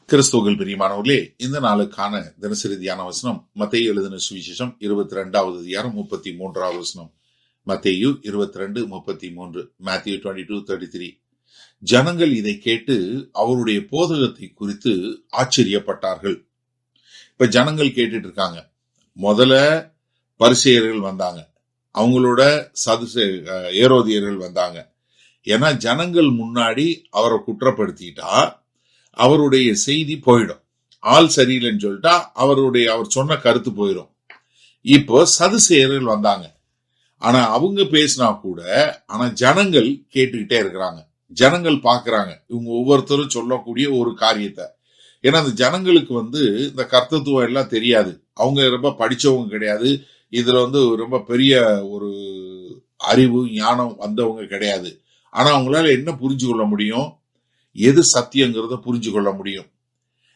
கிறிஸ்துவுக்குள் பிரியமானவர்களே, இந்த நாளுக்கான தினசரி தியான வசனம் மத்தேயு எழுதின சுவிசேஷம் 22வது அதிகாரம் 33வது வசனம். மத்தேயு 22:33. Matthew 22:33. ஜனங்கள் இதை கேட்டு அவருடைய போதகத்தை குறித்து ஆச்சரியப்பட்டார்கள். இப்ப ஜனங்கள் கேட்டுட்டு இருக்காங்க. முதல்ல பரிசேயர்கள் வந்தாங்க, அவங்களோட ஏரோதியர்கள் வந்தாங்க. ஏன்னா ஜனங்கள் முன்னாடி அவரை குற்றப்படுத்திட்டா அவருடைய செய்தி போயிடும். ஆள் சரியில்லைன்னு சொல்லிட்டா அவர் சொன்ன கருத்து போயிடும். இப்போ சதுசேயர்கள் வந்தாங்க. ஆனா அவங்க பேசினா கூட ஆனா ஜனங்கள் கேட்டுக்கிட்டே இருக்கிறாங்க. ஜனங்கள் பாக்குறாங்க இவங்க ஒவ்வொருத்தரும் சொல்லக்கூடிய ஒரு காரியத்தை. ஏன்னா அந்த ஜனங்களுக்கு இந்த கர்த்தத்துவம் எல்லாம் தெரியாது. அவங்க ரொம்ப படிச்சவங்க கிடையாது. இதுல ரொம்ப பெரிய ஒரு அறிவு ஞானம் வந்தவங்க கிடையாது. ஆனா அவங்களால என்ன புரிஞ்சு கொள்ள முடியும்? எது சத்தியங்கிறத புரிஞ்சு கொள்ள முடியும்.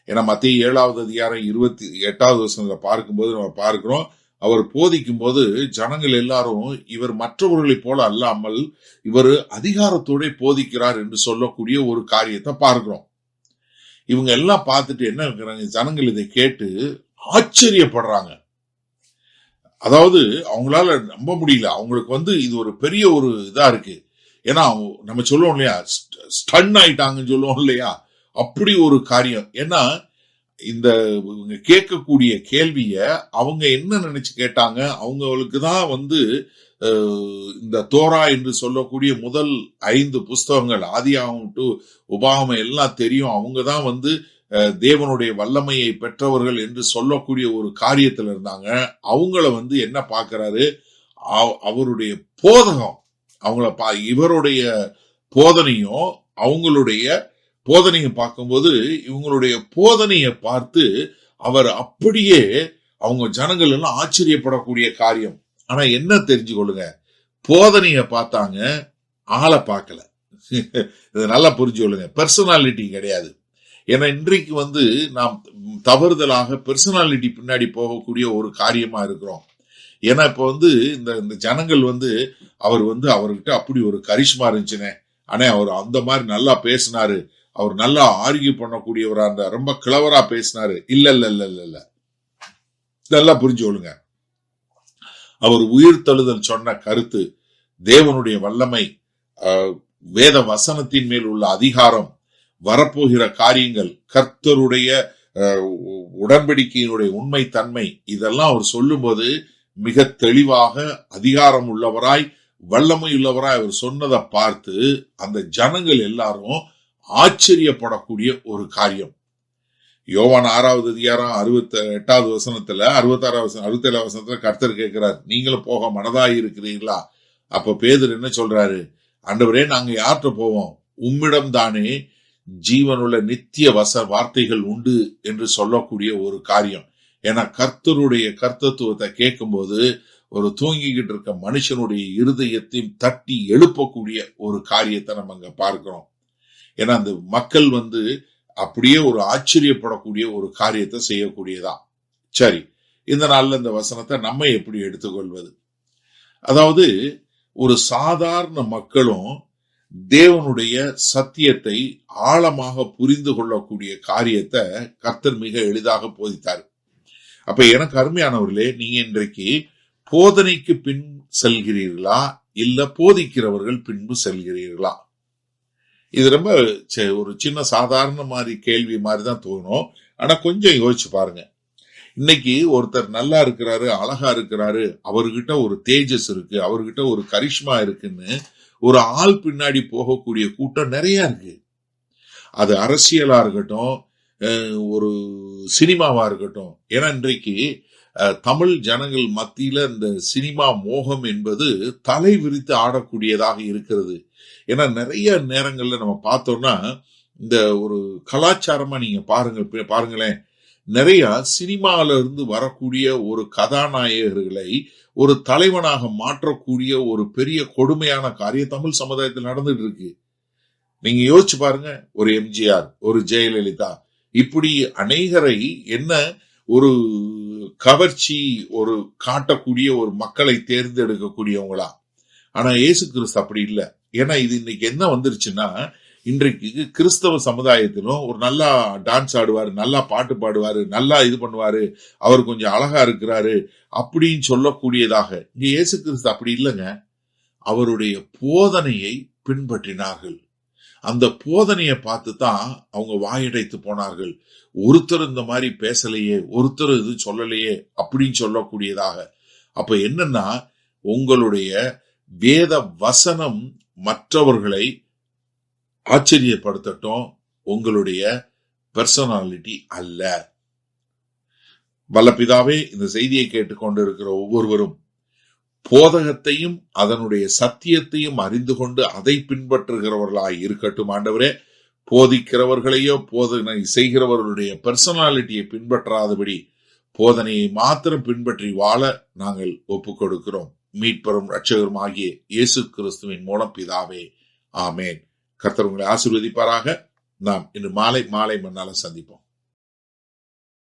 ஏன்னா மத்தேயு 7வது அதிகாரம் 28வது வசனத்துல பார்க்கும்போது நம்ம பார்க்கிறோம், அவர் போதிக்கும் போது ஜனங்கள் எல்லாரும் இவர் மற்றவர்களைப் போல அல்லாமல் இவர் அதிகாரத்தோட போதிக்கிறார் என்று சொல்லக்கூடிய ஒரு காரியத்தை பார்க்கிறோம். இவங்க எல்லாம் பார்த்துட்டு என்ன இருக்கிறாங்க, ஜனங்கள் இதை கேட்டு ஆச்சரியப்படுறாங்க. அதாவது அவங்களால நம்ப முடியல. அவங்களுக்கு இது ஒரு பெரிய ஒரு இதா இருக்கு. ஏன்னா நம்ம சொல்லுவோம் இல்லையா, ஸ்டன் ஆயிட்டாங்கன்னு சொல்லுவோம் இல்லையா, அப்படி ஒரு காரியம். ஏன்னா இந்த கேட்கக்கூடிய கேள்விய அவங்க என்ன நினைச்சு கேட்டாங்க, அவங்களுக்கு தான் இந்த தோரா என்று சொல்லக்கூடிய முதல் 5 புஸ்தகங்கள் ஆதியாகமம் டு உபாகமம் எல்லாம் தெரியும். அவங்க தான் தேவனுடைய வல்லமையை பெற்றவர்கள் என்று சொல்லக்கூடிய ஒரு காரியத்துல இருந்தாங்க. அவங்கள என்ன பாக்குறாரு, அவருடைய போதகம், இவருடைய போதனையும் அவங்களுடைய போதனையும் பார்க்கும்போது இவங்களுடைய போதனையை பார்த்து அவர் அப்படியே அவங்க ஜனங்கள் எல்லாம் ஆச்சரியப்படக்கூடிய காரியம். ஆனா என்ன தெரிஞ்சு கொள்ளுங்க, போதனைய பார்த்தாங்க, ஆளை பார்க்கல. இதை நல்லா புரிஞ்சு கொள்ளுங்க. பெர்சனாலிட்டி கிடையாது. ஏன்னா இன்றைக்கு நாம் தவறுதலாக பெர்சனாலிட்டி பின்னாடி போகக்கூடிய ஒரு காரியமா இருக்கிறோம். ஏன்னா இப்ப இந்த ஜனங்கள் அவர் அவர்கிட்ட அப்படி ஒரு கரிஷ்மா இருந்துச்சுனே, ஆனா அவர் அந்த மாதிரி நல்லா பேசினாரு, அவர் நல்லா ஆர்கியூ பண்ணக்கூடியவரா இருந்தா, ரொம்ப கிளவரா பேசினாரு. இல்ல இல்ல இல்ல இல்ல இல்ல நல்லா புரிஞ்சு கொள்ளுங்க. அவர் உயிர் தழுதல் சொன்ன கருத்து, தேவனுடைய வல்லமை, வேத வசனத்தின் மேல் உள்ள அதிகாரம், வரப்போகிற காரியங்கள், கர்த்தருடைய உடன்படிக்கையினுடைய உண்மை தன்மை, இதெல்லாம் அவர் சொல்லும் போது மிக தெளிவாக அதிகாரம் உள்ளவராய் வல்லமை உள்ளவராய் அவர் சொன்னதை பார்த்து அந்த ஜனங்கள் எல்லாரும் ஆச்சரியப்படக்கூடிய ஒரு காரியம். யோவான் 6வது அதிகாரம் 68வது வசனத்துல 67வது வசனத்துல கர்த்தர் கேட்கிறார், நீங்களும் போக மனதாய் இருக்கிறீர்களா? அப்ப பேதுரு என்ன சொல்றாரு, ஆண்டவரே நாங்க யார்கிட்ட போவோம், உம்மிடம் தானே ஜீவனுள்ள நித்திய வார்த்தைகள் உண்டு என்று சொல்லக்கூடிய ஒரு காரியம். ஏன்னா கர்த்தருடைய கர்த்தத்துவத்தை கேட்கும் போது ஒரு தூங்கிக்கிட்டு இருக்க மனுஷனுடைய இருதயத்தையும் தட்டி எழுப்பக்கூடிய ஒரு காரியத்தை நம்ம அங்க பார்க்கிறோம். ஏன்னா அந்த மக்கள் அப்படியே ஒரு ஆச்சரியப்படக்கூடிய ஒரு காரியத்தை செய்யக்கூடியதா. சரி, இந்த நாள்ல இந்த வசனத்தை நம்ம எப்படி எடுத்துக்கொள்வது? அதாவது ஒரு சாதாரண மக்களும் தேவனுடைய சத்தியத்தை ஆழமாக புரிந்து கொள்ளக்கூடிய காரியத்தை கர்த்தர் மிக எளிதாக போதித்தார். அப்ப எனக்கு அருமையானவர்களே, நீங்க இன்றைக்கு போதனைக்கு பின் செல்கிறீர்களா இல்ல போதிக்கிறவர்கள் பின்பு செல்கிறீர்களா? இது ரொம்ப ஒரு சின்ன சாதாரண மாதிரி கேள்வி மாதிரி தான் தோணும். ஆனா கொஞ்சம் யோசிச்சு பாருங்க. இன்னைக்கு ஒருத்தர் நல்லா இருக்கிறாரு, அழகா இருக்கிறாரு, அவர்கிட்ட ஒரு தேஜஸ் இருக்கு, அவர்கிட்ட ஒரு கரிஷ்மா இருக்குன்னு ஒரு ஆள் பின்னாடி போகக்கூடிய கூட்டம் நிறைய இருக்கு. அது அரசியலா இருக்கட்டும், ஒரு சினிமாவா இருக்கட்டும். ஏன்னா இன்றைக்கு தமிழ் ஜனங்கள் மத்தியில இந்த சினிமா மோகம் என்பது தலை விரித்து ஆடக்கூடியதாக இருக்கிறது. ஏன்னா நிறைய நேரங்கள்ல நம்ம பார்த்தோம்னா இந்த ஒரு கலாச்சாரமா நீங்க பாருங்களேன், நிறைய சினிமால இருந்து வரக்கூடிய ஒரு கதாநாயகர்களை ஒரு தலைவனாக மாற்றக்கூடிய ஒரு பெரிய கொடுமையான காரியம் தமிழ் சமுதாயத்தில் நடந்துட்டு இருக்கு. நீங்க யோசிச்சு பாருங்க, ஒரு எம்ஜிஆர், ஒரு ஜெயலலிதா, இப்படி அநேகரை என்ன ஒரு கவர்ச்சி ஒரு காட்டக்கூடிய ஒரு மக்களை தேர்ந்தெடுக்கக்கூடியவங்களா. ஆனா இயேசு கிறிஸ்து அப்படி இல்லை. ஏன்னா இது இன்னைக்கு என்ன வந்துருச்சுன்னா, இன்றைக்கு கிறிஸ்தவ சமுதாயத்திலும் ஒரு நல்லா டான்ஸ் ஆடுவாரு, நல்லா பாட்டு பாடுவாரு, நல்லா இது பண்ணுவாரு, அவர் கொஞ்சம் அழகா இருக்கிறாரு அப்படின்னு சொல்லக்கூடியதாக. இங்க இயேசு கிறிஸ்து அப்படி இல்லைங்க. அவருடைய போதனையை பின்பற்றினார்கள். அந்த போதனையை பார்த்து தான் அவங்க வாயடைத்து போனார்கள். ஒருத்தர் இந்த மாதிரி பேசலையே, ஒருத்தர் இது சொல்லலையே அப்படின்னு சொல்லக்கூடியதாக. அப்ப என்னன்னா, உங்களுடைய வேத வசனம் மற்றவர்களை ஆச்சரியப்படுத்தட்டும், உங்களுடைய பர்சனாலிட்டி அல்ல. வல்லபிதாவே, இந்த செய்தியை கேட்டுக்கொண்டிருக்கிற ஒவ்வொருவரும் போதகத்தையும் அதனுடைய சத்தியத்தையும் அறிந்து கொண்டு அதை பின்பற்றுகிறவர்களாய் இருக்கட்டும். ஆண்டவரே, போதிக்கிறவர்களையோ போதனை செய்கிறவர்களுடைய பர்சனாலிட்டியை பின்பற்றாதபடி போதனையை மாத்திரம் பின்பற்றி வாழ நாங்கள் ஒப்புக் கொடுக்கிறோம். மீட்பரும் இரட்சகரும் ஆகிய இயேசு கிறிஸ்துவின் மூலம் பிதாவே, ஆமேன். கர்த்தர் உங்களை ஆசீர்வதிப்பாராக. நாம் இன்று மாலை மண்ணால சந்திப்போம்.